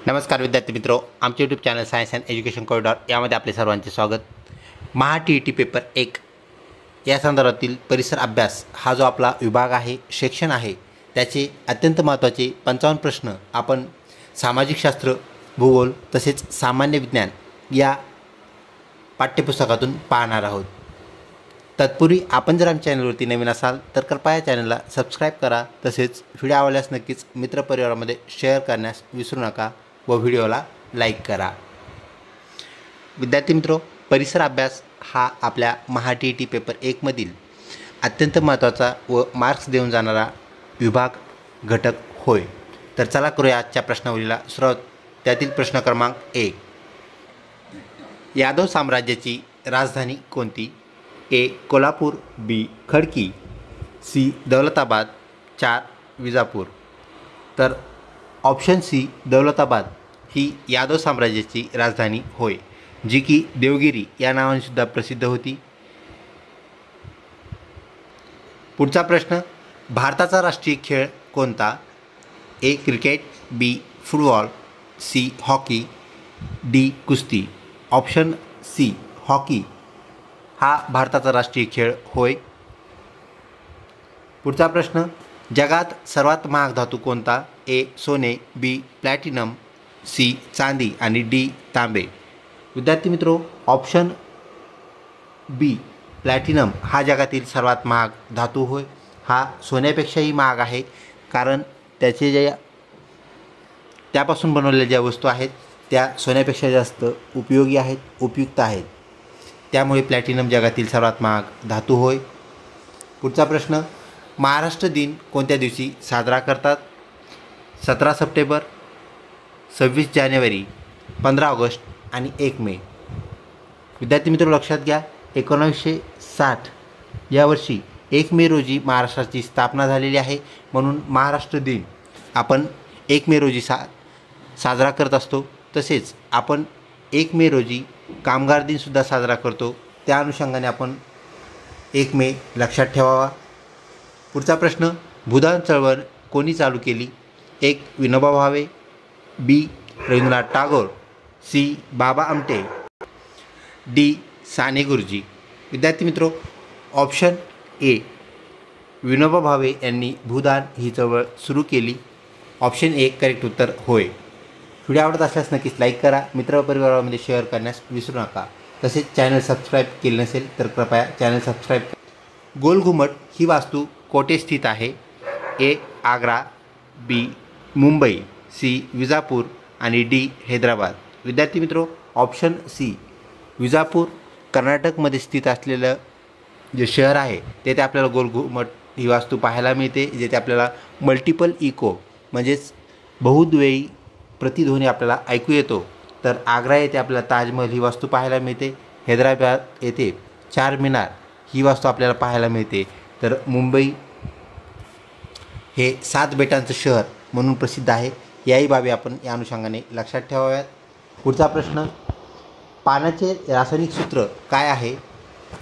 नमस्कार विद्यार्थी मित्रों, आमचे YouTube channel science and education corridor यामध्ये आपले सर्वांचे स्वागत। महा TET पेपर 1 या संदर्भातील परिसर अभ्यास हा जो आपला विभाग आहे, सेक्शन आहे, त्याचे अत्यंत महत्त्वाचे 55 प्रश्न आपण सामाजिक शास्त्र, भूगोल तसेच सामान्य विज्ञान या पाठ्यपुस्तकातून पाहणार आहोत। तत्पूर्वी आपण जर आमच्या चॅनलवरती नवीन असाल तर कृपया चॅनलला सबस्क्राईब करा, तसेच व्हिडिओ आवडल्यास नक्कीच मित्रपरिवारामध्ये शेअर करण्यास विसरू नका व व्हिडिओला लाईक करा। विद्यार्थी मित्रों, परिसर अभ्यास हा आपल्या महा TET पेपर 1 मधील अत्यंत महत्त्वाचा व मार्क्स देऊन जाणारा विभाग घटक होय। तर चला करूया आजच्या प्रश्नावलीला सुरुवात। त्यातील प्रश्न क्रमांक 1, यादव साम्राज्याची राजधानी कोणती? ए कोल्हापूर, बी खडकी, सी दौलताबाद, 4 विजापूर। तर ऑप्शन सी दौलताबाद ही यादव साम्राज्याची राजधानी होय, जी की देवगिरी या नावाने सुद्धा प्रसिद्ध होती। पुढचा प्रश्न, भारताचा राष्ट्रीय खेळ कोणता? ए क्रिकेट, बी फुटबॉल, सी हॉकी, डी कुस्ती। ऑप्शन सी हॉकी हा भारताचा राष्ट्रीय खेळ होय। पुढचा प्रश्न, जगात सर्वात महाग धातू कोणता? ए सोने, बी प्लॅटिनम, सी चांदी आणि डी तांबे। विद्यार्थी मित्रों, ऑप्शन बी प्लॅटिनम हा जगातील सर्वात महाग धातू होय। हा सोन्यापेक्षाही महाग आहे, कारण त्यापासून बनवलेल्या ज्या वस्तू आहेत त्या सोन्यापेक्षा जास्त उपयोगी आहेत, उपयुक्त आहेत, त्यामुळे प्लॅटिनम जगातील सर्वात महाग धातू होय। पुढचा प्रश्न, महाराष्ट्र दिन कोणत्या दिवशी साजरा करतात? 17 सप्टेंबर, 26 जानेवारी, 15 ऑगस्ट आणि 1 मे। विद्यार्थी मित्र लक्षात घ्या, 1960 या वर्षी 1 मे रोजी महाराष्ट्राची स्थापना झालेली आहे, म्हणून महाराष्ट्र दिन आपण 1 मे रोजी साजरा करत असतो। तसेच आपण 1 मे रोजी कामगार दिनसुद्धा साजरा करतो, त्या अनुषंगाने आपण 1 मे लक्षात ठेवावा। पुढचा प्रश्न, भूदान चळवळ कोणी चालू केली? एक विनोबा भावे, बी रवींद्रनाथ टागोर, सी बाबा आमटे, डी साने गुरुजी। विद्यार्थी मित्रों, ऑप्शन ए विनोबा भावे यांनी भूदान ही चळवळ सुरू केली। ऑप्शन ए करेक्ट उत्तर होय। व्हिडिओ आवडत असल्यास नक्कीच लाईक करा, मित्रपरिवारामध्ये शेअर करण्यास विसरू नका। तसेच चॅनल सबस्क्राईब केले नसेल तर कृपया चॅनल सबस्क्राईब करा। गोल घुमट ही वास्तू कोठे स्थित आहे? ए आग्रा, बी मुंबई, सी विजापूर आणि डी हैदराबाद। विद्यार्थी मित्रों, ऑप्शन सी विजापूर कर्नाटकमध्ये स्थित असलेलं जे शहर आहे तेथे आपल्याला गोल घुमट ही वास्तू पाहायला मिळते, जेथे आपल्याला मल्टिपल इको म्हणजेच बहुद्वेयी प्रतिध्वनी आपल्याला ऐकू येतो। तर आग्रा येथे आपल्याला ताजमहल ही वास्तू पाहायला मिळते, हैदराबाद येथे चार मिनार ही वास्तू आपल्याला पाहायला मिळते, तर मुंबई हे 7 बेटांचं शहर म्हणून प्रसिद्ध आहे। याही बाबी आपण या अनुषंगाने लक्षात ठेवाव्यात। पुढचा प्रश्न, पाण्याचे रासायनिक सूत्र काय आहे?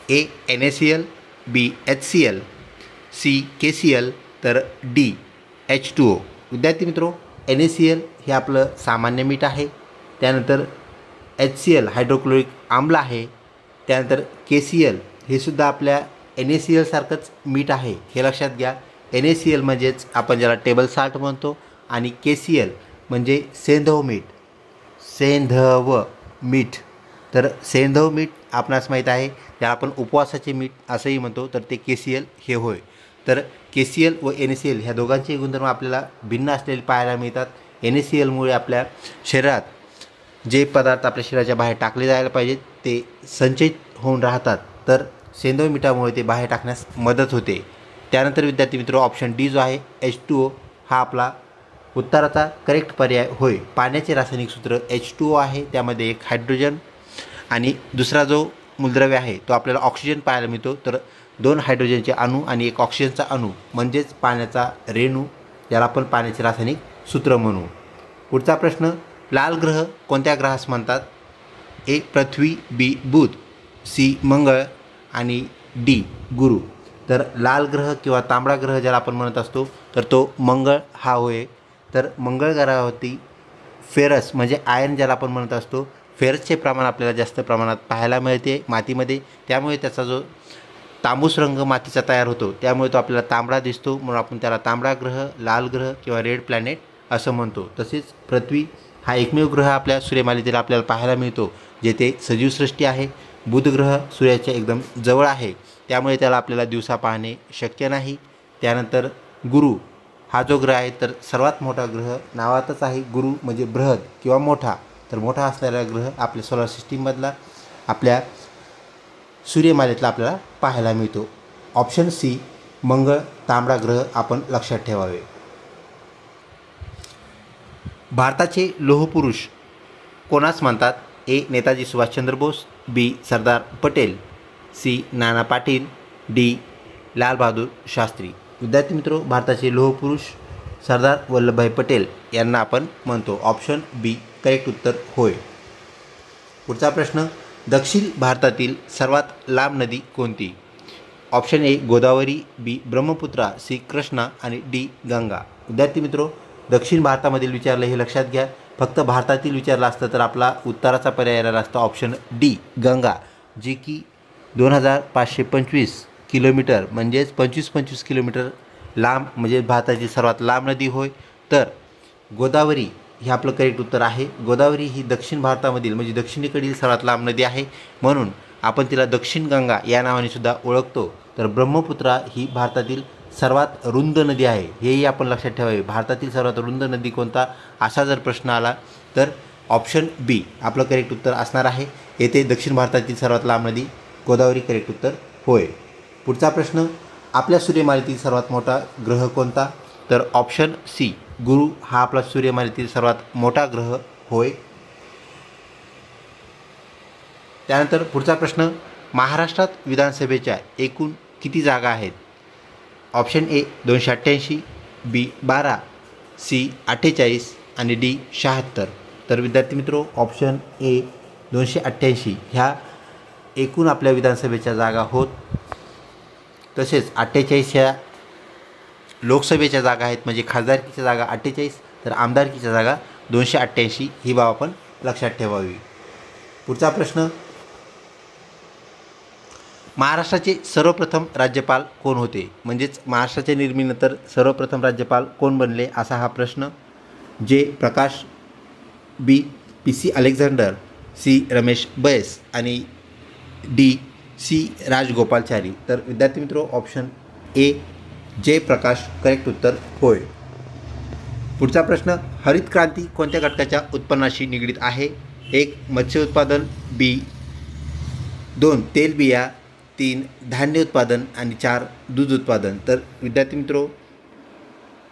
ए NaCl, बी HCl, सी KCl, तर डी H2O। विद्यार्थी मित्रों, NaCl हे आपलं सामान्य मीठ आहे, त्यानंतर HCl हायड्रोक्लोरिक आम्ल आहे, त्यानंतर KCl हे सुद्धा आपल्या NaCl सारखंच मीठ आहे, हे लक्षात घ्या। NaCl म्हणजेच आपण ज्याला टेबल साल्ट म्हणतो आणि KCl म्हणजे सेंधव मीठ, सेंधव मीठ। तर सेंधव मीठ आपणास माहीत आहे, त्याला आपण उपवासाचे मीठ असंही म्हणतो, तर ते KCl हे होय। तर KCl व NaCl ह्या दोघांचे गुणधर्म आपल्याला भिन्न असलेले पाहायला मिळतात। NaClमुळे आपल्या शरीरात जे पदार्थ आपल्या शरीराच्या बाहेर टाकले जायला पाहिजेत ते संचयित होऊन राहतात, तर सेंधव मिठामुळे ते बाहेर टाकण्यास मदत होते। त्यानंतर विद्यार्थी मित्रों, ऑप्शन डी जो आहे H2O हा आपला उत्तराचा करेक्ट पर्याय होय। पाण्याचे रासायनिक सूत्र H2O आहे, त्यामध्ये एक हायड्रोजन आणि दुसरा जो मूलद्रव्य आहे तो आपल्याला ऑक्सिजन पाहायला मिळतो, तर 2 हायड्रोजनचे अणू आणि एक ऑक्सिजनचा अणू म्हणजेच पाण्याचा रेणू, ज्याला आपण पाण्याचे रासायनिक सूत्र म्हणू। पुढचा प्रश्न, लाल ग्रह कोणत्या ग्रहास म्हणतात? ए पृथ्वी, बी बुध, सी मंगळ आणि डी गुरु। तर लाल ग्रह किंवा तांबडा ग्रह ज्याला आपण म्हणत असतो तर तो मंगळ हा होय। तर मंगळ ग्रहावरती फेरस म्हणजे आयर्न ज्याला आपण म्हणत असतो, फेरसचे प्रमाण आपल्याला जास्त प्रमाणात पाहायला मिळते मातीमध्ये, त्यामुळे त्याचा जो तांबूस रंग मातीचा तयार होतो, त्यामुळे तो आपल्याला तांबडा दिसतो, म्हणून आपण त्याला तांबडा ग्रह, लाल ग्रह किंवा रेड प्लॅनेट असं म्हणतो. तसेच पृथ्वी हा एकमेव ग्रह आपल्या सूर्यमालेतील आपल्याला पाहायला मिळतो जेथे सजीवसृष्टी आहे. बुध ग्रह सूर्याच्या एकदम जवळ आहे, त्यामुळे त्याला आपल्याला दिवसा पाहणे शक्य नाही. त्यानंतर गुरु हा जो ग्रह आहे तर सर्वात मोठा ग्रह नावातच आहे, गुरु म्हणजे बृहद किंवा मोठा. तर मोठा असलेला ग्रह आपल्या सोलार सिस्टीममधला आपल्या सूर्यमालेतला आपल्याला पाहायला मिळतो. ऑप्शन सी मंगळ तांबडा ग्रह आपण लक्षात ठेवावे. भारताचे लोहपुरुष कोणास म्हणतात? ए नेताजी सुभाषचंद्र बोस, बी सरदार पटेल, सी नाना पाटील, डी लालबहादूर शास्त्री. विद्यार्थी मित्रो, भारताचे लोहपुरुष सरदार वल्लभभाई पटेल यांना आपण म्हणतो. ऑप्शन बी करेक्ट उत्तर होय. पुढचा प्रश्न, दक्षिण भारतातील सर्वात लांब नदी कोणती? Option A Godavari, B Brahmaputra, C Krishna आणि डी गंगा. विद्यार्थी मित्रो, दक्षिण भारतामधील विचारलं हे लक्षात घ्या. फक्त भारतातील विचारलं असतं तर आपला उत्तराचा पर्याय आलेला असता ऑप्शन डी गंगा, जी की 2525 किलोमीटर म्हणजेच 25 किलोमीटर लांब, म्हणजे भारताची सर्वात लांब नदी होय. तर गोदावरी हे आपलं करेक्ट उत्तर आहे. गोदावरी ही दक्षिण भारतामधील म्हणजे दक्षिणेकडील सर्वात लांब नदी आहे, म्हणून आपण तिला दक्षिण गंगा या नावाने सुद्धा ओळखतो. तर ब्रह्मपुत्रा ही भारतातील सर्वात रुंद नदी आहे, हेही आपण लक्षात ठेवावे. भारतातील सर्वात रुंद नदी कोणता असा जर प्रश्न आला तर ऑप्शन बी आपलं करेक्ट उत्तर असणार आहे. येथे दक्षिण भारतातील सर्वात लांब नदी गोदावरी करेक्ट उत्तर होय. पुढचा प्रश्न, आपल्या सूर्यमालेतील सर्वात मोठा ग्रह कोणता? तर ऑप्शन सी गुरु हा आपला सूर्यमालेतील सर्वात मोठा ग्रह होय. त्यानंतर पुढचा प्रश्न, महाराष्ट्रात विधानसभेच्या एकूण किती जागा आहेत? ऑप्शन ए 288, बी 12, सी 48 आणि डी 76. तर विद्यार्थी मित्रो, ऑप्शन ए 288 ह्या एकूण आपल्या विधानसभेच्या जागा होत. तसेच 48 ह्या लोकसभेच्या जागा आहेत, म्हणजे खासदारकीच्या जागा 48 तर आमदारकीच्या जागा 288 ही बाब आपण लक्षात ठेवावी. पुढचा प्रश्न, महाराष्ट्राचे सर्वप्रथम राज्यपाल कोण होते? म्हणजेच महाराष्ट्राच्या निर्मितीनंतर सर्वप्रथम राज्यपाल कोण बनले असा हा प्रश्न. जे प्रकाश, बी PC Alexander, C Ramesh Bais आणि डी सी राजगोपालचारी. तर विद्यार्थी मित्रो, ऑप्शन ए जयप्रकाश करेक्ट उत्तर होय. पुढचा प्रश्न, हरित क्रांती कोणत्या घटकाच्या उत्पन्नाशी निगडीत आहे? 1 मत्स्य उत्पादन, बी 2 तेलबिया, 3 धान्य उत्पादन आणि 4 दूध उत्पादन. तर विद्यार्थी मित्रो,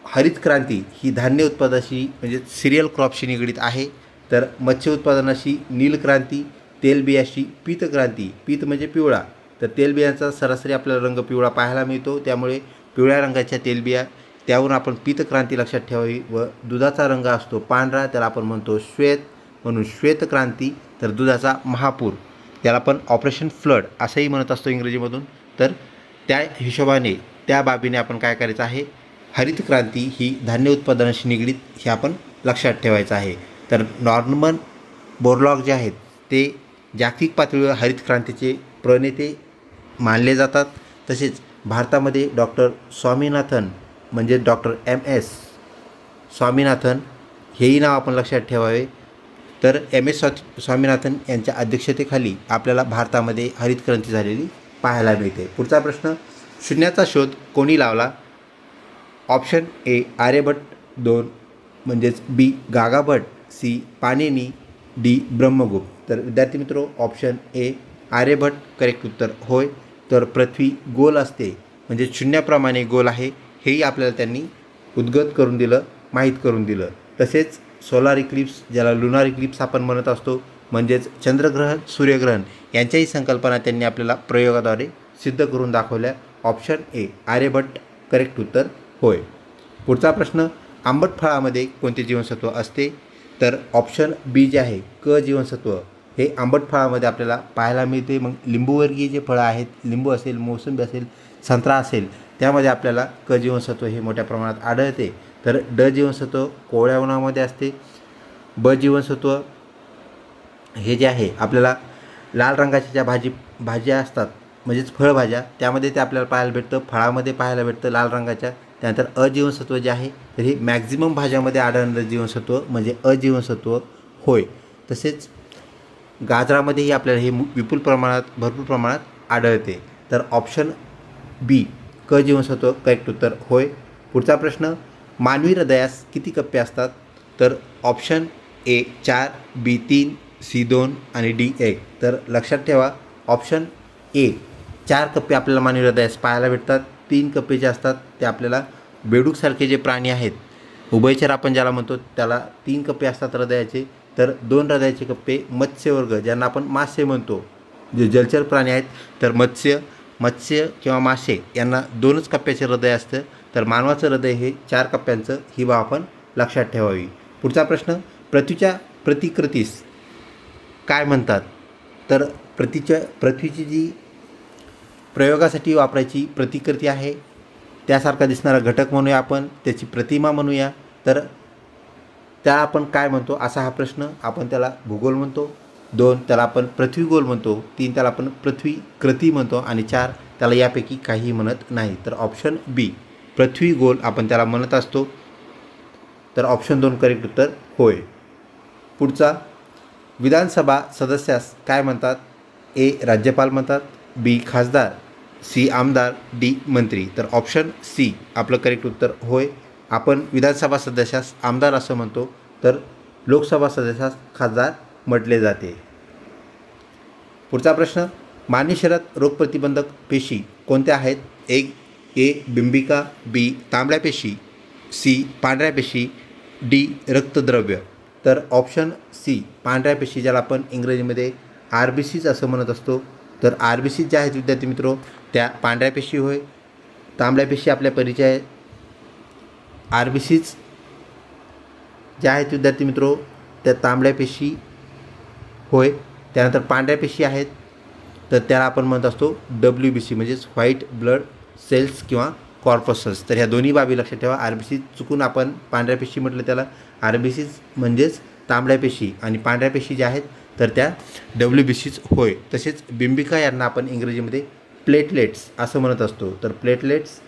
हरित क्रांती ही धान्य उत्पादनाशी म्हणजे सिरियल क्रॉपशी निगडीत आहे. तर मत्स्य उत्पादनाशी नीलक्रांती, तेलबियाशी पीतक्रांती, पीत म्हणजे पिवळा, तर तेलबियांचा सरासरी आपल्याला रंग पिवळा पाहायला मिळतो, त्यामुळे पिवळ्या रंगाच्या तेलबिया त्यावरून आपण पीतक्रांती लक्षात ठेवावी. व दुधाचा रंग असतो पांढरा, त्याला आपण म्हणतो श्वेत, म्हणून श्वेतक्रांती. तर दुधाचा महापूर त्याला आपण ऑपरेशन फ्लड असंही म्हणत असतो इंग्रजीमधून. तर त्या हिशोबाने त्या बाबीने आपण काय करायचं आहे, हरित क्रांती ही धान्य उत्पादनाशी निगडीत हे आपण लक्षात ठेवायचं आहे. तर नॉर्मन बोरलॉग जे आहेत ते जागतिक पातळीवर हरित क्रांतीचे प्रणेते मानले जातात. तसेच भारतामध्ये डॉक्टर स्वामीनाथन म्हणजे डॉक्टर MS स्वामीनाथन हेही नाव आपण लक्षात ठेवावे. तर MS स्वामीनाथन यांच्या अध्यक्षतेखाली आपल्याला भारतामध्ये हरित क्रांती झालेली पाहायला मिळते. पुढचा प्रश्न, शून्याचा शोध कोणी लावला? ऑप्शन ए आर्यभट्ट, 2 म्हणजेच बी गागाभट्ट, सी पाणिनी, डी ब्रह्मगुप्त. तर विद्यार्थी मित्रो, ऑप्शन ए आर्यभट्ट करेक्ट उत्तर होय. तर पृथ्वी गोल असते म्हणजे शून्याप्रमाणे गोल आहे हेही आपल्याला त्यांनी उद्गत करून दिलं, माहीत करून दिलं. तसेच सोलार इक्लिप्स ज्याला लुनार इक्लिप्स आपण म्हणत असतो, म्हणजेच चंद्रग्रहण सूर्यग्रहण यांच्याही संकल्पना त्यांनी आपल्याला प्रयोगाद्वारे सिद्ध करून दाखवल्या. ऑप्शन ए आर्यभट्ट करेक्ट उत्तर होय. पुढचा प्रश्न, आंबट फळामध्ये कोणते जीवनसत्व असते? तर ऑप्शन बी जे आहे क जीवनसत्व हे आंबट फळामध्ये आपल्याला पाहायला मिळते. मग लिंबूवर्गीय जे फळं आहेत, लिंबू असेल, मोसंबी असेल, संत्रा असेल, त्यामध्ये आपल्याला क जीवनसत्व हे मोठ्या प्रमाणात आढळते. तर ड जीवनसत्व कोवळ्या उन्हामध्ये असते. ब जीवनसत्व हे जे आहे आपल्याला लाल रंगाच्या ज्या भाज्या असतात म्हणजेच फळभाज्या त्यामध्ये ते आपल्याला पाहायला भेटतं, फळामध्ये पाहायला भेटतं लाल रंगाच्या. त्यानंतर अ जीवनसत्व जे आहे तर हे मॅक्झिमम भाज्यामध्ये आढळणारं जीवनसत्व म्हणजे अ जीवनसत्व होय. तसेच गाजरामध्येही आपल्याला हे भरपूर प्रमाणात आढळते. तर ऑप्शन बी क जीवनसत्व करेक्ट उत्तर होय. पुढचा प्रश्न, मानवी हृदयास किती कप्पे असतात? तर ऑप्शन ए 4, बी 3, सी 2 आणि डी 1. तर लक्षात ठेवा ऑप्शन ए 4 कप्पे आपल्याला मानवी हृदयास पाहायला भेटतात. 3 कप्पे जे असतात ते आपल्याला बेडूकसारखे जे प्राणी आहेत उभयचर आपण ज्याला म्हणतो त्याला 3 कप्पे असतात हृदयाचे. तर 2 हृदयाचे कप्पे मत्स्यवर्ग ज्यांना आपण मासे म्हणतो जे जलचर प्राणी आहेत तर मत्स्य किंवा मासे यांना 2च कप्प्याचे हृदय असतं. तर मानवाचं हृदय हे 4 कप्प्यांचं ही बाब आपण लक्षात ठेवावी. पुढचा प्रश्न, पृथ्वीच्या प्रतिकृतीस काय म्हणतात? तर पृथ्वीची जी प्रयोगासाठी वापरायची प्रतिकृती आहे त्यासारखा दिसणारा घटक म्हणूया आपण, त्याची प्रतिमा म्हणूया. तर त्या आपण काय म्हणतो असा हा प्रश्न. आपण त्याला भूगोल म्हणतो, 2 त्याला आपण पृथ्वीगोल म्हणतो, 3 त्याला आपण पृथ्वीकृती म्हणतो आणि 4 त्याला यापैकी काहीही म्हणत नाही. तर ऑप्शन बी पृथ्वीगोल आपण त्याला म्हणत असतो. तर ऑप्शन 2 करेक्ट उत्तर होय. पुढचा, विधानसभा सदस्यास काय म्हणतात? ए राज्यपाल म्हणतात, बी खासदार, सी आमदार, डी मंत्री. तर ऑप्शन सी आपलं करेक्ट उत्तर होय. आपण विधानसभा सदस्यास आमदार असं म्हणतो तर लोकसभा सदस्यास खासदार म्हटले जाते. पुढचा प्रश्न, मानवी शरीरात रोगप्रतिबंधक पेशी कोणत्या आहेत? ए बिंबिका, बी तांबड्या पेशी, सी पांढऱ्या पेशी, डी रक्तद्रव्य. तर ऑप्शन सी पांढऱ्या पेशी ज्याला आपण इंग्रजीमध्ये RBCs असं म्हणत असतो. तर RBCs ज्या आहेत विद्यार्थी मित्रो त्या पांढऱ्या पेशी होय. तांबड्या पेशी आपल्या परिचय आहे. RBCs ज्या आहेत विद्यार्थी मित्रो त्या तांबड्या पेशी होय. त्यानंतर पांढऱ्या पेशी आहेत तर त्याला आपण म्हणत असतो WBC म्हणजेच व्हाईट ब्लड सेल्स किंवा कॉर्पसल्स. तर ह्या दोन्ही बाबी लक्षात ठेवा. RBC चुकून आपण पांढऱ्या पेशी म्हटलं त्याला RBCs म्हणजेच तांबड्या पेशी आणि पांढऱ्या पेशी ज्या आहेत तर त्या WBCs होय. तसेच बिंबिका यांना आपण इंग्रजीमध्ये प्लेटलेट्स असं म्हणत असतो. तर प्लेटलेट्स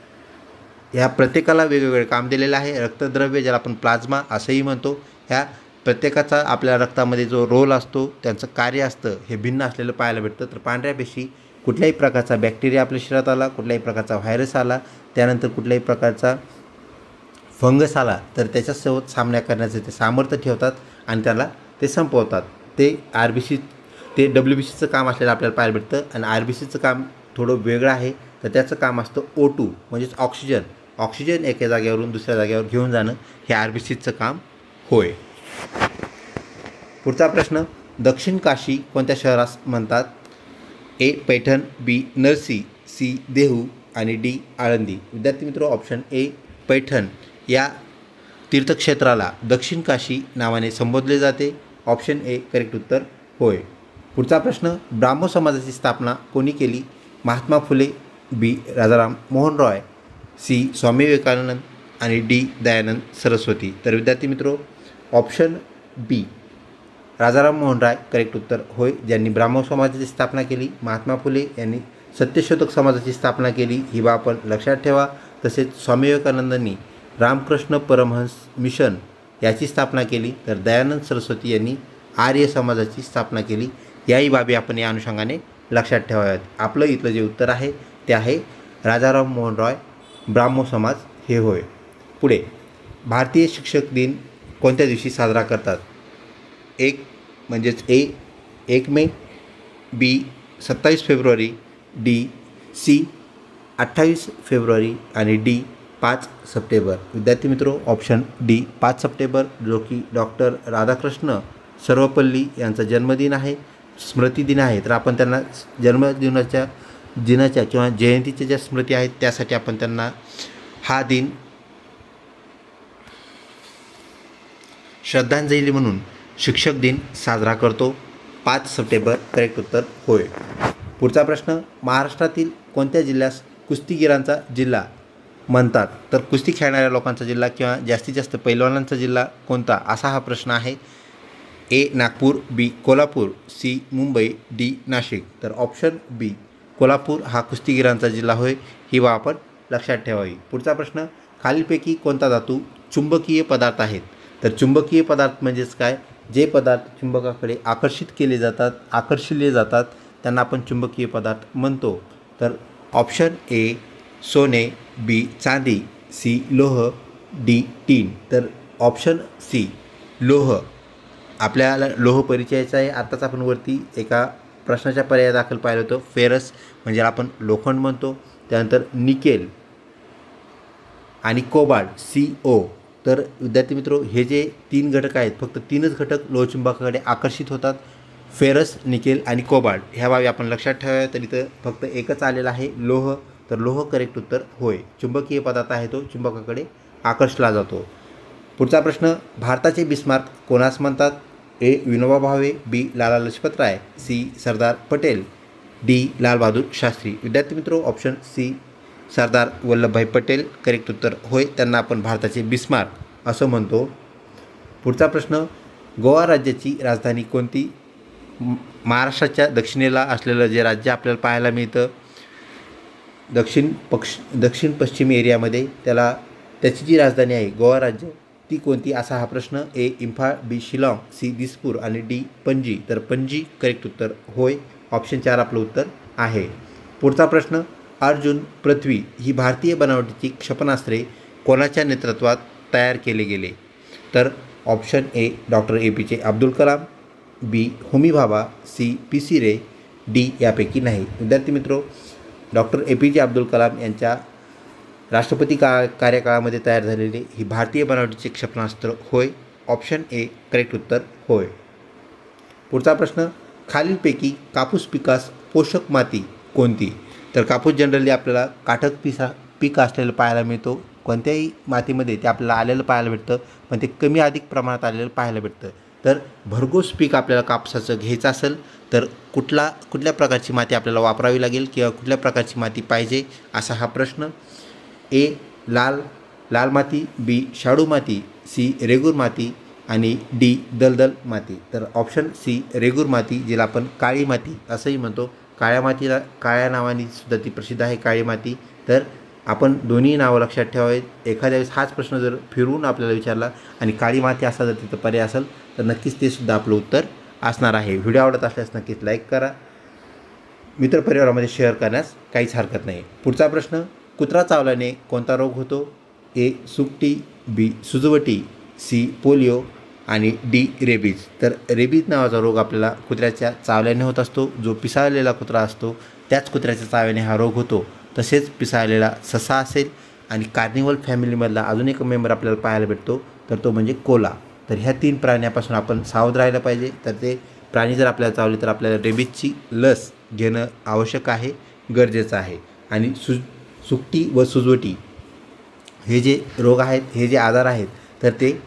ह्या प्रत्येकाला वेगवेगळे काम दिलेलं आहे. रक्तद्रव्य ज्याला आपण प्लाझ्मा असंही म्हणतो. ह्या प्रत्येकाचा आपल्या रक्तामध्ये जो रोल असतो त्यांचं कार्य असतं हे भिन्न असलेलं पाहायला भेटतं. तर पांढऱ्या पेशी कुठल्याही प्रकारचा बॅक्टेरिया आपल्या शरीरात आला, कुठल्याही प्रकारचा व्हायरस आला, त्यानंतर कुठल्याही प्रकारचा फंगस आला तर त्याच्यासोबत सामना करण्याचं ते सामर्थ्य ठेवतात आणि त्याला ते संपवतात. ते RBC ते WBCचं काम असलेलं आपल्याला पाहायला भेटतं. आणि RBCचं काम थोडं वेगळं आहे. तर त्याचं काम असतं O2 म्हणजेच ऑक्सिजन एका जागेवरून दुसऱ्या जागेवर घेऊन जाणं हे RBCचं काम होय. पुढचा प्रश्न, दक्षिण काशी कोणत्या शहरास म्हणतात? ए पैठण, बी नरसी, सी देहू आणि डी आळंदी. विद्यार्थी मित्र ऑप्शन ए पैठण या तीर्थक्षेत्राला दक्षिण काशी नावाने संबोधले जाते. ऑप्शन ए करेक्ट उत्तर होय. पुढचा प्रश्न, ब्राह्मो समाजाची स्थापना कोणी केली? महात्मा फुले, बी राजाराम मोहन रॉय, सी स्वामी विवेकानंद आणि डी दयानंद सरस्वती. तर विद्यार्थी मित्रो ऑप्शन बी राजाराम मोहन राय करेक्ट उत्तर होय. ज्यांनी ब्राह्मो समाजाची स्थापना केली. महात्मा फुले यांनी सत्यशोधक समाजाची स्थापना केली ही बाब आपण लक्षात ठेवा. तसेच स्वामी विवेकानंदांनी रामकृष्ण परमहंस मिशन याची स्थापना केली. तर दयानंद सरस्वती यांनी आर्य समाजाची स्थापना केली. याही बाबी आपण या अनुषंगाने लक्षात ठेवाव्यात. आपलं इथलं जे उत्तर आहे ते आहे राजाराम मोहन रॉय ब्राह्मो समाज हे होय. पुढे, भारतीय शिक्षक दिन कोणत्या दिवशी साजरा करतात? म्हणजेच ए 1 मे, बी 27 फेब्रुवारी, डी सी 28 फेब्रुवारी आणि डी 5 सप्टेंबर. विद्यार्थी मित्रो ऑप्शन डी 5 सप्टेंबर जो की डॉक्टर राधाकृष्ण सर्वपल्ली यांचा जन्मदिन आहे, स्मृतिदिन आहे. तर आपण त्यांना दिनाच्या किंवा जयंतीच्या ज्या स्मृती आहेत त्यासाठी आपण त्यांना हा दिन श्रद्धांजली म्हणून शिक्षक दिन साजरा करतो. 5 सप्टेंबर करेक्ट उत्तर होय. पुढचा प्रश्न, महाराष्ट्रातील कोणत्या जिल्ह्यास कुस्तीगिरांचा जिल्हा म्हणतात? तर कुस्ती खेळणाऱ्या लोकांचा जिल्हा किंवा जास्तीत जास्त पैलवानांचा जिल्हा कोणता असा हा प्रश्न आहे. ए नागपूर, बी कोल्हापूर, सी मुंबई, डी नाशिक. तर ऑप्शन बी कोल्हापूर हा कुस्तीगिरांचा जिल्हा होय. ही बाब आपण लक्षात ठेवावी. पुढचा प्रश्न, खालीलपैकी कोणता धातू चुंबकीय पदार्थ आहेत? तर चुंबकीय पदार्थ म्हणजेच काय? जे पदार्थ चुंबकाकडे आकर्षिले जातात त्यांना आपण चुंबकीय पदार्थ म्हणतो. तर ऑप्शन ए सोने, बी चांदी, सी लोह, डी टीन. तर ऑप्शन सी लोह. आपल्याला लोह परिचयाचा आहे. आत्ताच आपण वरती एका प्रश्नाच्या पर्याय दाखल पाहिलं होतं. फेरस म्हणजे आपण लोखंड म्हणतो. त्यानंतर निकेल आणि कोबाल्ट CO. तर विद्यार्थी मित्रो, हे जे 3 घटक आहेत, फक्त 3च घटक लोहचुंबकाकडे आकर्षित होतात. फेरस, निकेल आणि कोबाल्ट. ह्या बाबी आपण लक्षात ठेवाव्या. तर इथं फक्त एकच आलेला आहे लोह. तर लोह करेक्ट उत्तर होय. चुंबकीय पदार्थ आहे तो चुंबकाकडे आकर्षला जातो. पुढचा प्रश्न, भारताचे बिस्मार्क कोणास म्हणतात? ए विनोबा भावे, बी लाला लजपत राय, सी सरदार पटेल, डी लालबहादूर शास्त्री. विद्यार्थी मित्रो, option C Sardar Vallabhbhai Patel correct उत्तर होय. त्यांना आपण भारताचे बिस्मार्क असं म्हणतो. पुढचा प्रश्न, गोवा राज्याची राजधानी कोणती? महाराष्ट्राच्या दक्षिणेला असलेलं जे राज्य आपल्याला पाहायला मिळतं दक्षिण पश्चिम एरियामध्ये, त्याची जी राजधानी आहे गोवा राज्य, ती कोणती असा हा प्रश्न. ए इम्फाळ, बी शिलाँग, सी दिसपूर आणि डी पणजी. तर पणजी करेक्ट उत्तर होय. ऑप्शन 4 आपलं उत्तर आहे. पुढचा प्रश्न, अर्जुन, पृथ्वी ही भारतीय बनावटीची क्षेपणास्त्रे कोणाच्या नेतृत्वात तयार केले गेले? तर option A doctor APJ Abdul Kalam, B Homi Bhabha, C PC Ray, D यापैकी नाही. विद्यार्थी मित्रो, डॉक्टर APJ अब्दुल कलाम यांच्या राष्ट्रपती कार्यकाळामध्ये तयार झालेले ही भारतीय बनावटीचे क्षेपणास्त्र होय. ऑप्शन ए करेक्ट उत्तर होय. पुढचा प्रश्न, खालीलपैकी कापूस पिकास पोषक माती कोणती? तर कापूस जनरली आपल्याला काटक पीक असलेलं पाहायला मिळतो. कोणत्याही मातीमध्ये ते आपल्याला आलेलं पाहायला भेटतं, पण ते कमी अधिक प्रमाणात आलेलं पाहायला भेटतं. तर भरघोस पीक आपल्याला कापसाचं घ्यायचं असेल तर कुठल्या प्रकारची माती आपल्याला वापरावी लागेल किंवा कुठल्या प्रकारची माती पाहिजे असा हा प्रश्न. ए लाल माती, बी शाडू माती, सी रेगूर माती आणि डी दलदल माती. तर ऑप्शन सी रेगूर माती, जिला आपण काळी माती असंही म्हणतो. काळ्या नावाने सुद्धा ती प्रसिद्ध आहे काळी माती. तर आपण दोन्ही नावं लक्षात ठेवावीत. एखाद्या वेळेस हाच प्रश्न जर फिरवून आपल्याला विचारला आणि काळी माती असा जर तिथं पर्याय असेल तर नक्कीच ते सुद्धा आपलं उत्तर असणार आहे. व्हिडिओ आवडत असल्यास नक्कीच लाईक करा. मित्रपरिवारामध्ये शेअर करण्यास काहीच हरकत नाही. पुढचा प्रश्न, कुत्रा चावल्याने कोणता रोग होतो? ए सुकटी, बी सुजवटी, सी पोलिओ आणि डी रेबीज. तर रेबीज नावाचा रोग आपल्याला कुत्र्याच्या चावल्याने होत असतो. जो पिसाळलेला कुत्रा असतो त्याच कुत्र्याच्या चाव्याने हा रोग होतो. तसेच पिसाळलेला ससा असेल आणि कार्निवल फॅमिलीमधला अजून एक मेंबर आपल्याला पाहायला भेटतो तर तो म्हणजे कोला. तर ह्या 3 प्राण्यापासून आपण सावध राहायला पाहिजे. तर ते प्राणी जर आपल्याला चावले तर आपल्याला रेबीजची लस घेणं आवश्यक आहे, गरजेचं आहे. आणि सुकटी व सुजवटी हे जे रोग आहेत, हे जे आजार आहेत, तर ते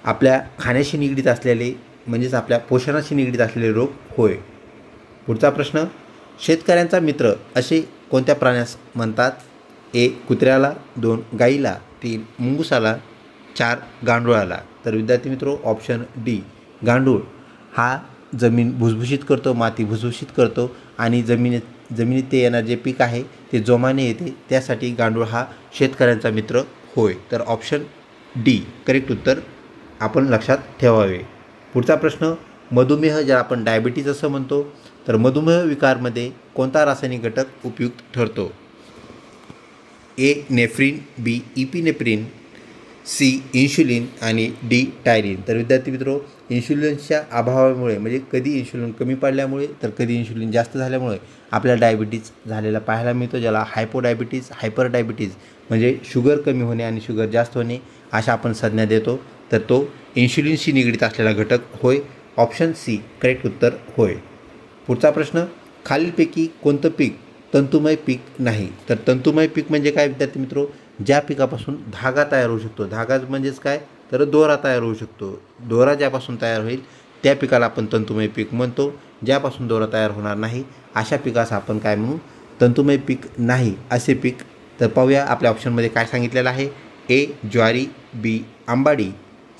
आपल्या खाण्याशी निगडीत असलेले म्हणजेच आपल्या पोषणाशी निगडीत असलेले रोग होय. पुढचा प्रश्न, शेतकऱ्यांचा मित्र असे कोणत्या प्राण्यास म्हणतात? ए कुत्र्याला, 2 गाईला, 3 मुंगुसाला, 4 गांडुळाला. तर विद्यार्थी मित्रो, ऑप्शन डी गांडूळ हा जमीन भुसभुशीत करतो, माती भुसभुशीत करतो आणि जमिनीत ते येणारे जे पीक आहे ते जोमाने येते. त्यासाठी गांडूळ हा शेतकऱ्यांचा मित्र होय. तर ऑप्शन डी करेक्ट उत्तर आपण लक्षात ठेवावे. पुढचा प्रश्न, मधुमेह ज्याला आपण डायबिटीज असं म्हणतो, तर मधुमेह विकारमध्ये कोणता रासायनिक घटक उपयुक्त ठरतो? ए नेफ्रिन, बी इपिनेफ्रिन, सी इन्शुलिन आणि डी टायरिन. तर विद्यार्थी मित्रो, इन्शुलिनच्या अभावामुळे म्हणजे कधी इन्शुलिन कमी पडल्यामुळे तर कधी इन्शुलिन जास्त झाल्यामुळे आपल्याला डायबिटीज झालेला पाहायला मिळतो, ज्याला हायपर डायबिटीज म्हणजे शुगर कमी होणे आणि शुगर जास्त होणे अशा आपण संज्ञा देतो. तर तो इन्शुलिनशी निगडीत असलेला घटक होय. ऑप्शन सी करेक्ट उत्तर होय. पुढचा प्रश्न, खालीलपैकी कोणतं पीक तंतुमय पीक नाही? तर तंतुमय पीक म्हणजे काय विद्यार्थी मित्रो? ज्या पिकापासून धागा तयार होऊ शकतो. धागा म्हणजेच काय? तर दोरा तयार होऊ शकतो. दोरा ज्यापासून तयार होईल त्या पिकाला आपण तंतुमय पीक म्हणतो. ज्यापासून दोरा तयार होणार नाही अशा पिकास आपण काय म्हणू? तंतुमय पीक नाही असे पीक. तर पाहूया आपल्या ऑप्शनमध्ये काय सांगितलेलं आहे. ए ज्वारी, बी आंबाडी,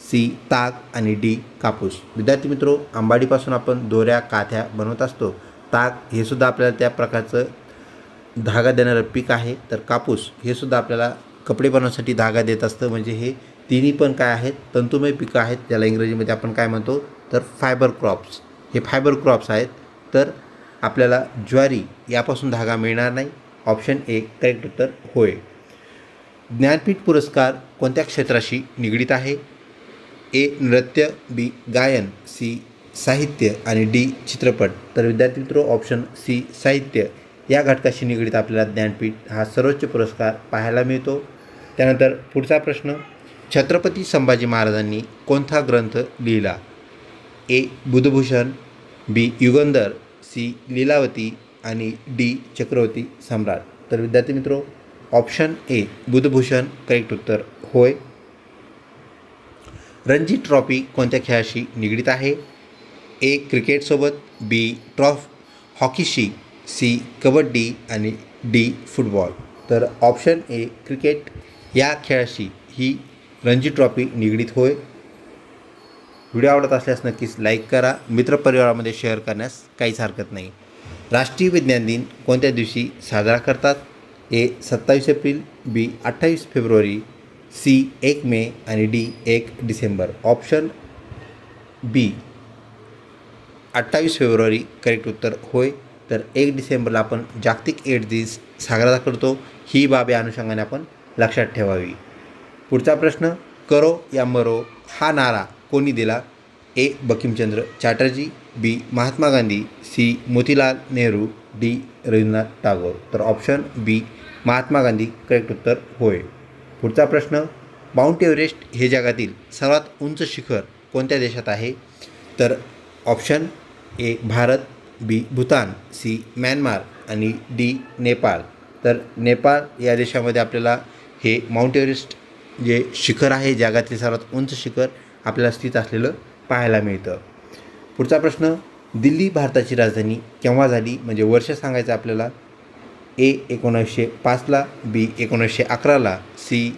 सी ताग आणि डी कापूस. विद्यार्थी मित्रो, आंबाडीपासून आपण दोऱ्या काथ्या बनवत असतो. ताग हे सुद्धा आपल्याला त्या प्रकारचं धागा देणारं पीक आहे. तर कापूस हे सुद्धा आपल्याला कपडे बनवण्यासाठी धागा देत असतं. म्हणजे हे तिन्ही पण काय आहेत, तंतुमय पिकं आहेत. ज्याला इंग्रजीमध्ये आपण काय म्हणतो तर फायबर क्रॉप्स. हे फायबर क्रॉप्स आहेत. तर आपल्याला ज्वारी यापासून धागा मिळणार नाही. ऑप्शन ए करेक्ट उत्तर होय. ज्ञानपीठ पुरस्कार कोणत्या क्षेत्राशी निगडीत आहे? ए नृत्य, बी गायन, सी साहित्य आणि डी चित्रपट. तर विद्यार्थी मित्रो, ऑप्शन सी साहित्य या घटकाशी निगडीत आपल्याला ज्ञानपीठ हा सर्वोच्च पुरस्कार पाहायला मिळतो. त्यानंतर पुढचा प्रश्न, छत्रपती संभाजी महाराजांनी कोणता ग्रंथ लिहिला? ए बुधभूषण, बी युगंधर, सी लीलावती आणि डी चक्रवर्ती सम्राट. तर विद्यार्थी मित्रो, ऑप्शन ए बुधभूषण करेक्ट उत्तर होय. रणजी ट्रॉफी कोणत्या खेळाशी निगडीत आहे? ए क्रिकेटसोबत, बी हॉकीशी, सी कबड्डी आणि डी फुटबॉल. तर ऑप्शन ए क्रिकेट या खेळाशी ही रणजी ट्रॉफी निगडीत होय. व्हिडिओ आवडत असल्यास नक्कीच लाईक करा. मित्रपरिवारामध्ये शेअर करण्यास काहीच हरकत नाही. राष्ट्रीय विज्ञान दिन कोणत्या दिवशी साजरा करतात? ए 27 एप्रिल, बी 28 फेब्रुवारी, सी 1 मे आणि डी 1 डिसेंबर. ऑप्शन बी 28 फेब्रुवारी करेक्ट उत्तर होय. तर 1 डिसेंबरला आपण जागतिक एड्स दिवस साजरा करतो. ही बाब या अनुषंगाने आपण लक्षात ठेवावी. पुढचा प्रश्न, करो या मरो हा नारा कोणी दिला? ए बंकिमचंद्र चॅटर्जी, बी महात्मा गांधी, सी मोतीलाल नेहरू, डी रवींद्रनाथ टागोर. तर ऑप्शन बी महात्मा गांधी करेक्ट उत्तर होय. पुढचा प्रश्न, माउंट एव्हरेस्ट हे जगातील सर्वात उंच शिखर कोणत्या देशात आहे? तर option A Bharat, B Bhutan, C Myanmar आणि डी नेपाळ. तर नेपाळ या देशामध्ये आपल्याला हे माउंट एव्हरेस्ट जे शिखर आहे, जगातील सर्वात उंच शिखर आपल्याला स्थित असलेलं पाहायला मिळतं. पुढचा प्रश्न, दिल्ली भारताची राजधानी केव्हा झाली? म्हणजे वर्ष सांगायचं आपल्याला. ए 1905ला, बी 1911ला, सी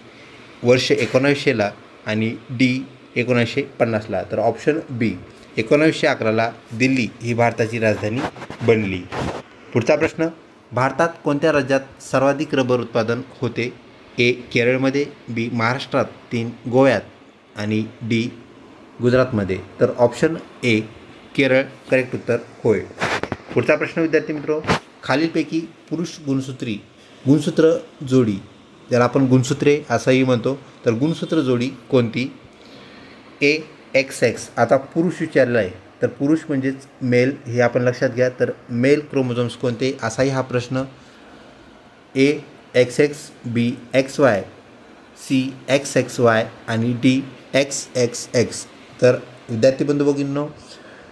वर्ष 1900ला आणि डी 1950ला. तर ऑप्शन बी 1911ला दिल्ली ही भारताची राजधानी बनली. पुढचा प्रश्न, भारतात कोणत्या राज्यात सर्वाधिक रबर उत्पादन होते? ए केरळमध्ये, बी महाराष्ट्रात, 3 गोव्यात आणि डी गुजरातमध्ये. तर ऑप्शन ए केरळ करेक्ट उत्तर होय. पुढचा प्रश्न विद्यार्थी मित्रो, खालीलपैकी पुरुष गुणसूत्र जोडी, ज्याला आपण गुणसूत्रे असंही म्हणतो, तर गुणसूत्र जोडी कोणती? ए XX. आता पुरुष विचारला आहे, तर पुरुष म्हणजेच मेल हे आपण लक्षात घ्या. तर मेल क्रोमोझोम्स कोणते असाही हा प्रश्न. ए XX, बी XY, सी XXY आणि डी XXX. तर विद्यार्थी बंधू भगिनींनो,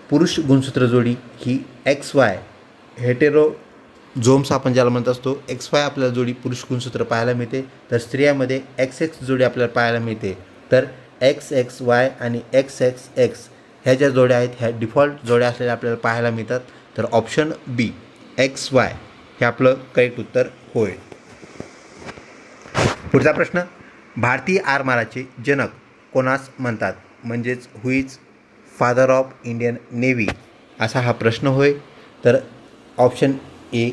पुरुष गुणसूत्र जोडी ही XY हेटेरोझोम्स आपण ज्याला म्हणत असतो, XY आपल्याला जोडी पुरुष गुणसूत्र पाहायला मिळते. तर स्त्रियामध्ये XX जोडी आपल्याला पाहायला मिळते. तर XXY आणि XXX ह्या ज्या जोड्या आहेत, ह्या डिफॉल्ट जोड्या असलेल्या आपल्याला पाहायला मिळतात. तर ऑप्शन बी XY हे आपलं करेक्ट उत्तर होय. पुढचा प्रश्न, भारतीय आरमाराचे जनक कोणास म्हणतात? म्हणजेच who is father of Indian navy असा हा प्रश्न होय. तर option A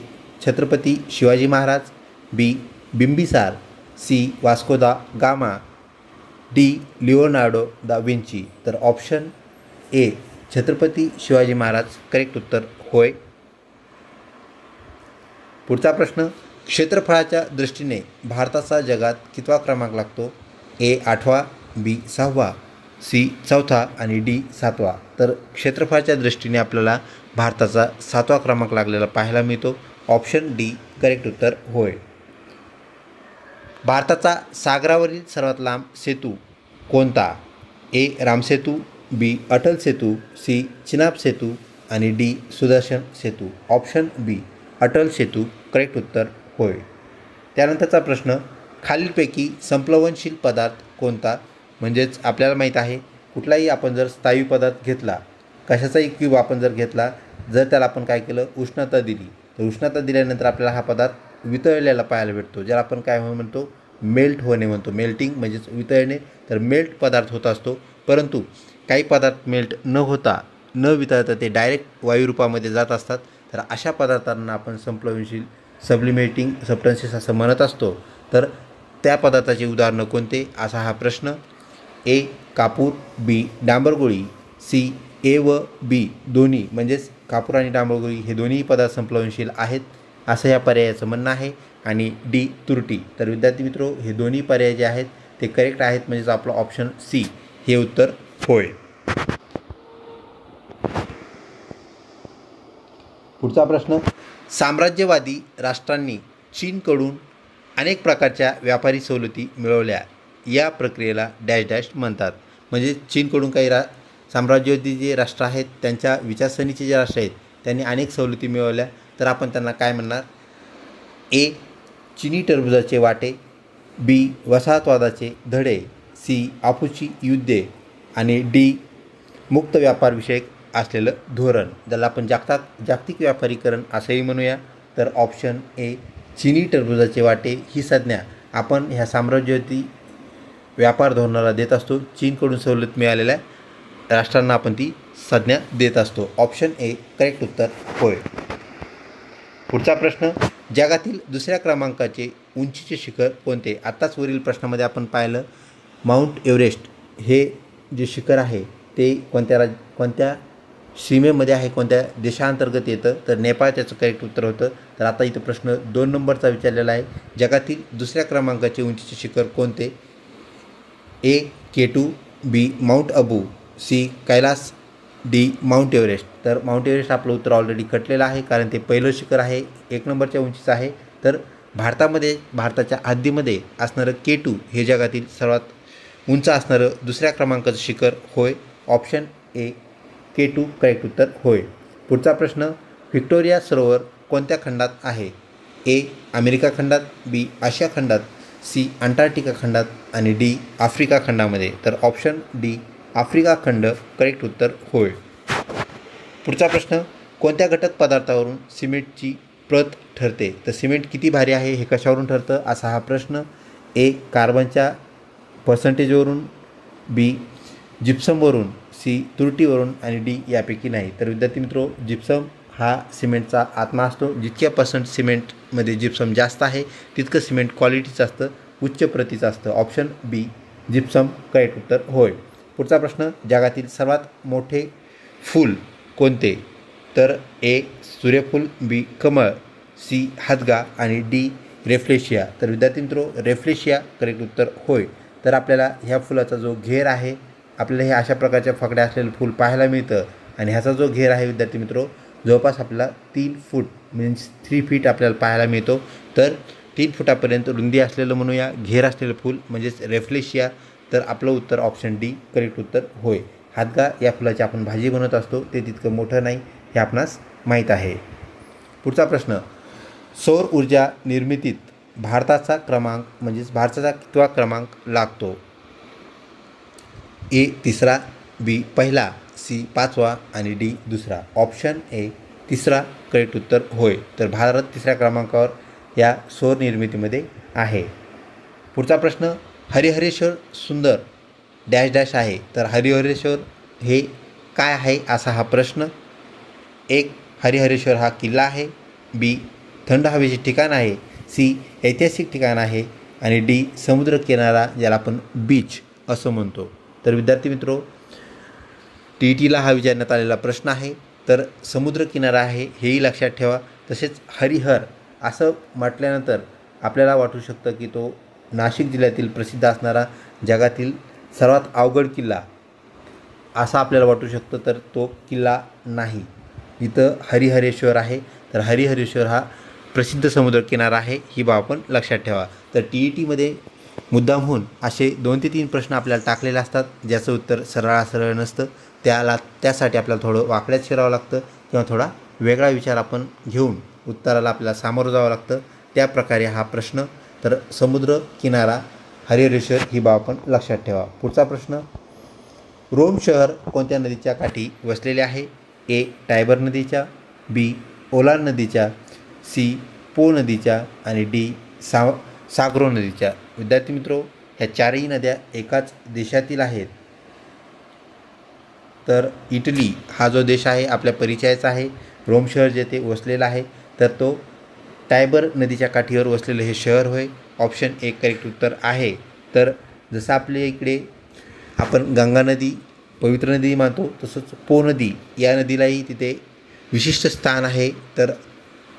Chhatrapati Shivaji Maharaj, B Bimbisara, C Vasco da Gama, D Leonardo da Vinci. तर option A Chhatrapati Shivaji Maharaj correct उत्तर होय. पुढचा प्रश्न, क्षेत्रफळाच्या दृष्टीने भारताचा जगात कितवा क्रमांक लागतो? ए 8वा, बी 6वा, सी 4था आणि डी 7वा. तर क्षेत्रफळाच्या दृष्टीने आपल्याला भारताचा 7वा क्रमांक लागलेला पाहायला मिळतो. ऑप्शन डी करेक्ट उत्तर होय. भारताचा सागरावरील सर्वात लांब सेतू कोणता? ए रामसेतू, बी अटल सेतू, सी चिनाब सेतू आणि डी सुदर्शन सेतू. ऑप्शन बी अटल सेतू करेक्ट उत्तर होय. त्यानंतरचा प्रश्न, खालीलपैकी संप्लवनशील पदार्थ कोणता? म्हणजेच आपल्याला माहीत आहे, कुठलाही आपण जर स्थायी पदार्थ घेतला, कशाचाही क्यूब आपण जर घेतला, जर त्याला आपण काय केलं, उष्णता दिली, तर उष्णता दिल्यानंतर आपल्याला हा पदार्थ वितळलेला पाहायला भेटतो, ज्याला आपण काय म्हणतो, मेल्ट होणे म्हणतो. मेल्टिंग म्हणजेच वितळणे. तर मेल्ट पदार्थ होत असतो परंतु काही पदार्थ मेल्ट न होता न वितळता ते डायरेक्ट वायुरूपामध्ये जात असतात. तर अशा पदार्थांना आपण संप्लवनशील सब्लिमेटिंग सबस्टन्सेस असं म्हणत असतो. तर त्या पदार्थाचे उदाहरणं कोणते असा हा प्रश्न. ए कापूर, बी डांबरगोळी, सी ए व बी दोन्ही म्हणजेच कापूर आणि डांबरगोळी हे दोन्ही पदार्थ संप्लवनशील आहेत असं या पर्यायाचं म्हणणं आहे. आणि डी तुरटी. तर विद्यार्थी मित्रो हे दोन्ही पर्याय जे आहेत ते करेक्ट आहेत, म्हणजेच आपलं ऑप्शन सी हे उत्तर होय. पुढचा प्रश्न. साम्राज्यवादी राष्ट्रांनी चीनकडून अनेक प्रकारच्या व्यापारी सवलती मिळवल्या. या प्रक्रियेला डॅश डॅश म्हणतात. म्हणजे चीनकडून काही साम्राज्यवादी जे राष्ट्र आहेत त्यांच्या विचारसरणीचे जे राष्ट्र आहेत त्यांनी अनेक सवलती मिळवल्या. तर आपण त्यांना काय म्हणणार. ए चिनी टरबुजाचे वाटे, बी वसाहतवादाचे धडे, सी आपुची युद्धे आणि डी मुक्त व्यापारविषयक असलेलं धोरण, ज्याला आपण जागतिक व्यापारीकरण असंही म्हणूया. तर ऑप्शन ए चिनी टरबुजाचे वाटे ही संज्ञा आपण ह्या साम्राज्यवादी व्यापार धोरणाला देत असतो. चीनकडून सवलत मिळालेल्या राष्ट्रांना आपण ती संज्ञा देत असतो. ऑप्शन ए करेक्ट उत्तर होय. पुढचा प्रश्न. जगातील दुसऱ्या क्रमांकाचे उंचीचे शिखर कोणते. आत्ताच वरील प्रश्नामध्ये आपण पाहिलं माउंट एव्हरेस्ट हे जे शिखर आहे ते कोणत्या सीमेमध्ये आहे, कोणत्या देशांतर्गत येतं. तर नेपाळ त्याचं करेक्ट उत्तर होतं. तर आता इथं प्रश्न 2 नंबरचा विचारलेला आहे. जगातील दुसऱ्या क्रमांकाचे उंचीचे शिखर कोणते. A K2, B mount Abu, C Kailash, D mount Everest. तर माउंट एव्हरेस्ट आपलं उत्तर ऑलरेडी कटलेलं आहे कारण ते पहिलं शिखर आहे, 1 नंबरच्या उंचीचं आहे. तर भारताच्या हद्दीमध्ये असणारं K2 हे जगातील सर्वात उंच असणारं दुसऱ्या क्रमांकाचं शिखर होय. ऑप्शन ए K2 करेक्ट उत्तर होय. पुढचा प्रश्न. व्हिक्टोरिया सरोवर कोणत्या खंडात आहे. ए अमेरिका खंडात, बी आशिया खंडात, सी अंटार्क्टिका खंडात आणि डी आफ्रिका खंडामध्ये. तर ऑप्शन डी आफ्रिका खंड करेक्ट उत्तर होय. पुढचा प्रश्न. कोणत्या घटक पदार्थावरून सिमेंटची प्रत ठरते. तर सिमेंट किती भारी आहे हे कशावरून ठरतं असा हा प्रश्न. ए कार्बनच्या पर्सेंटेजवरून, बी जिप्समवरून, सी तुरटीवरून आणि डी यापैकी नाही. तर विद्यार्थी मित्रो जिप्सम हा सिमेंटचा आत्मा असतो. जितक्या पर्सेंट सिमेंटमध्ये जिप्सम जास्त आहे तितकं सिमेंट क्वालिटीचं असतं, उच्च प्रतीचं असतं. ऑप्शन बी जिप्सम करेक्ट उत्तर होय. पुढचा प्रश्न. जगातील सर्वात मोठे फूल कोणते. तर ए सूर्यफूल, बी कमळ, सी हादगा आणि डी रेफ्लेशिया. तर विद्यार्थी मित्रो रेफ्लेशिया करेक्ट उत्तर होय. तर आपल्याला ह्या फुलाचा जो घेर आहे, आपल्याला हे अशा प्रकारच्या फकड्या असलेलं फूल पाहायला मिळतं आणि ह्याचा जो घेर आहे विद्यार्थी मित्रो जवळपास आपल्याला 3 फूट मीन्स 3 फीट आपल्याला पाहायला मिळतो. तर 3 फुटापर्यंत रुंदी असलेलं म्हणूया घेर असलेलं फूल म्हणजेच रेफ्लेशिया. तर आपलं उत्तर ऑप्शन डी करेक्ट उत्तर होय. हादगा या फुलाची आपण भाजी बनवत असतो, ते तितकं मोठं नाही हे आपणास माहीत आहे. पुढचा प्रश्न. सौर ऊर्जा निर्मितीत भारताचा क्रमांक म्हणजेच भारताचा कितवा क्रमांक लागतो. ए 3रा, बी पहिला, सी 5वा आणि डी 2रा. ऑप्शन ए 3रा करेक्ट उत्तर होय. तर भारत 3ऱ्या क्रमांकावर या सौर निर्मितीमध्ये आहे. पुढचा प्रश्न. हरिहरेश्वर सुंदर डॅश डॅश आहे. तर हरिहरेश्वर हे काय आहे असा हा प्रश्न. एक हरिहरेश्वर हा किल्ला आहे, बी थंड हवेचे ठिकाण आहे, सी ऐतिहासिक ठिकाण आहे आणि डी समुद्रकिनारा ज्याला आपण बीच असं म्हणतो. तर विद्यार्थी मित्रो TETला हा विचारण्यात आलेला प्रश्न आहे. तर समुद्रकिनारा आहे हेही लक्षात ठेवा. तसेच हरिहर असं म्हटल्यानंतर आपल्याला वाटू शकतं की तो नाशिक जिल्ह्यातील प्रसिद्ध असणारा जगातील सर्वात अवघड किल्ला असं आपल्याला वाटू शकतं. तर तो किल्ला नाही, इथं हरिहरेश्वर आहे. तर हरिहरेश्वर हा प्रसिद्ध समुद्रकिनारा आहे ही बाब आपण लक्षात ठेवा. तर TETमध्ये मुद्दामहून असे 2 ते 3 प्रश्न आपल्याला टाकलेले असतात ज्याचं उत्तर सरळ नसतं. त्यासाठी आपल्याला थोडं वाकड्यात शिरावं लागतं किंवा थोडा वेगळा विचार आपण घेऊन उत्तराला आपल्याला सामोरं जावं लागतं. त्याप्रकारे हा प्रश्न. तर समुद्र किनारा हरिहरेश्वर ही बाब आपण लक्षात ठेवा. पुढचा प्रश्न. रोम शहर कोणत्या नदीच्या काठी वसलेले आहे. ए टायबर नदीच्या, बी ओलान नदीच्या, सी पो नदीच्या आणि डी साग्रो नदीच्या. विद्यार्थी मित्रो ह्या 4ही नद्या एकाच देशातील आहेत तर इटली हा जो देश आहे आपल्या परिचयाचा आहे. रोम शहर जेथे वसलेलं आहे तर तो टायबर नदीच्या काठीवर वसलेलं हे शहर होय. ऑप्शन एक करेक्ट उत्तर आहे. तर जसं आपल्या इकडे आपण गंगा नदी पवित्र नदी मानतो तसंच पो नदी या नदीलाही तिथे विशिष्ट स्थान आहे. तर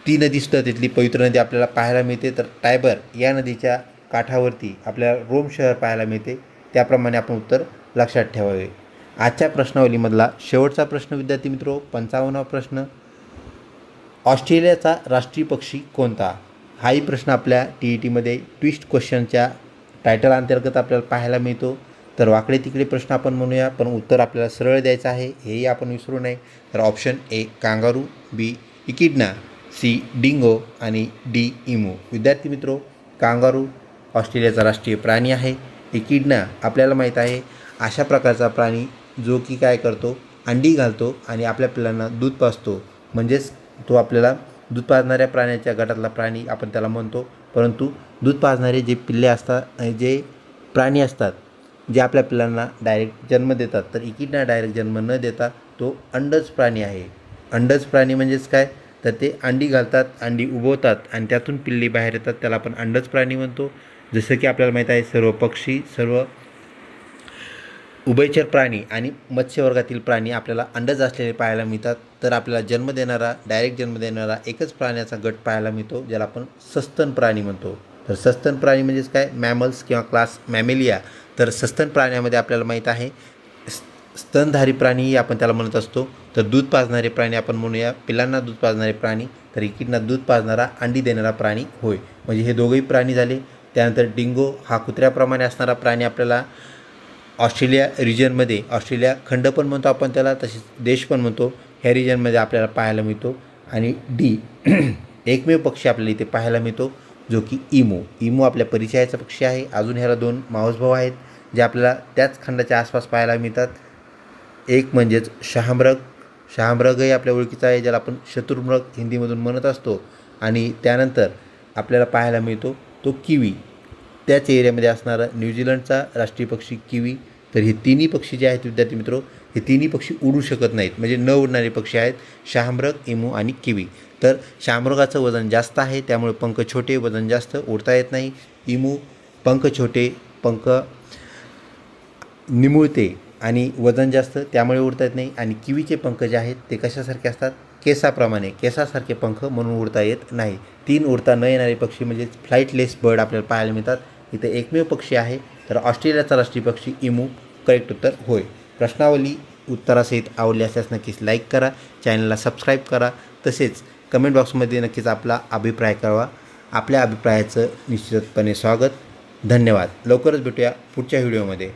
ती नदीसुद्धा तिथली पवित्र नदी आपल्याला पाहायला मिळते. तर टायबर या नदीच्या काठावरती आपल्याला रोम शहर पाहायला मिळते. त्याप्रमाणे आपण उत्तर लक्षात ठेवावे. आजच्या प्रश्नावलीमधला शेवटचा प्रश्न विद्यार्थी मित्रो, 55वा प्रश्न. ऑस्ट्रेलियाचा राष्ट्रीय पक्षी कोणता? हाही प्रश्न आपल्या TETमध्ये ट्विस्ट क्वेश्चनच्या टायटल अंतर्गत आपल्याला पाहायला मिळतो. तर वाकडे तिकडे प्रश्न आपण म्हणूया, पण उत्तर आपल्याला सरळ द्यायचं आहे, हेही आपण विसरू नये. तर option A kangaroo, B echidna, C dingo आणि डी इमू. विद्यार्थी मित्रो, कांगारू ऑस्ट्रेलियाचा राष्ट्रीय प्राणी आहे. इकिडना आपल्याला माहीत आहे अशा प्रकारचा प्राणी जो की काय करतो, अंडी घालतो आणि आपल्या पिल्लांना दूध पाजतो. म्हणजेच तो आपल्याला दूध पाजणाऱ्या प्राण्याच्या गटातला प्राणी आपण त्याला म्हणतो. परंतु दूध पाजणारे जे पिल्ले असतात, जे प्राणी असतात जे आपल्या पिल्लांना डायरेक्ट जन्म देतात, तर इकिडना डायरेक्ट जन्म न देता तो अंडज प्राणी आहे. अंडज प्राणी म्हणजेच काय, तर ते अंडी घालतात, अंडी उबवतात आणि त्यातून पिल्ली बाहेर येतात, त्याला आपण अंडज प्राणी म्हणतो. जसं की आपल्याला माहीत आहे सर्व पक्षी, सर्व उभयचर प्राणी आणि मत्स्यवर्गातील प्राणी आपल्याला अंडज असलेले पाहायला मिळतात. तर आपल्याला डायरेक्ट जन्म देणारा एकच प्राण्याचा गट पाहायला मिळतो, ज्याला आपण सस्तन प्राणी म्हणतो. तर सस्तन प्राणी म्हणजेच काय, मॅमल्स किंवा क्लास मॅमेलिया. तर सस्तन प्राण्यामध्ये आपल्याला माहीत आहे स्तनधारी प्राणीही आपण त्याला म्हणत असतो. तर दूध पाजणारे प्राणी आपण म्हणूया, पिल्लांना दूध पाजणारे प्राणी. तर इकिडना दूध पाजणारा, अंडी देणारा प्राणी होय. म्हणजे हे दोघंही प्राणी झाले. त्यानंतर डिंगो हा कुत्र्याप्रमाणे असणारा प्राणी आपल्याला ऑस्ट्रेलिया रिजनमध्ये, ऑस्ट्रेलिया खंड पण म्हणतो आपण त्याला, तसेच देश पण म्हणतो, ह्या रिजनमध्ये आपल्याला पाहायला मिळतो. आणि डी एकमेव पक्षी आपल्याला इथे पाहायला मिळतो जो की इमू आपल्या परिचयाचा पक्षी आहे. अजून ह्याला 2 मावस भाऊ आहेत जे आपल्याला त्याच खंडाच्या आसपास पाहायला मिळतात. एक म्हणजेच शहामृगही आपल्या ओळखीचा आहे, ज्याला आपण शत्रुमृग हिंदीमधून म्हणत असतो. आणि त्यानंतर आपल्याला पाहायला मिळतो तो किवी, त्याच एरियामध्ये असणारा न्यूझीलंडचा राष्ट्रीय पक्षी किवी. तर हे तिन्ही पक्षी जे आहेत विद्यार्थी मित्रो, हे तिन्ही पक्षी उडू शकत नाहीत, म्हणजे न उडणारे पक्षी आहेत शहामृग, इमू आणि किवी. तर शहामृगाचं वजन जास्त आहे, त्यामुळे पंख छोटे, वजन जास्त, उडता येत नाही. इमू पंख छोटे, पंख निमुळते आणि वजन जास्त, त्यामुळे उडता येत नाही. आणि किवीचे पंख जे आहेत ते कशासारखे असतात, केसासारखे पंख, म्हणून उडता येत नाही. 3 उडता न येणारे पक्षी म्हणजे फ्लाईटलेस बर्ड आपल्याला पाहायला मिळतात. इथे एकमेव पक्षी आहे. तर ऑस्ट्रेलियाचा राष्ट्रीय पक्षी इमू करेक्ट उत्तर होय. प्रश्नावली उत्तरासहित आवडली असल्यास नक्कीच लाईक करा, चॅनलला सबस्क्राईब करा, तसेच कमेंट बॉक्समध्ये नक्कीच आपला अभिप्राय कळवा. आपल्या अभिप्रायाचं निश्चितपणे स्वागत. धन्यवाद. लवकरच भेटूया पुढच्या व्हिडिओमध्ये.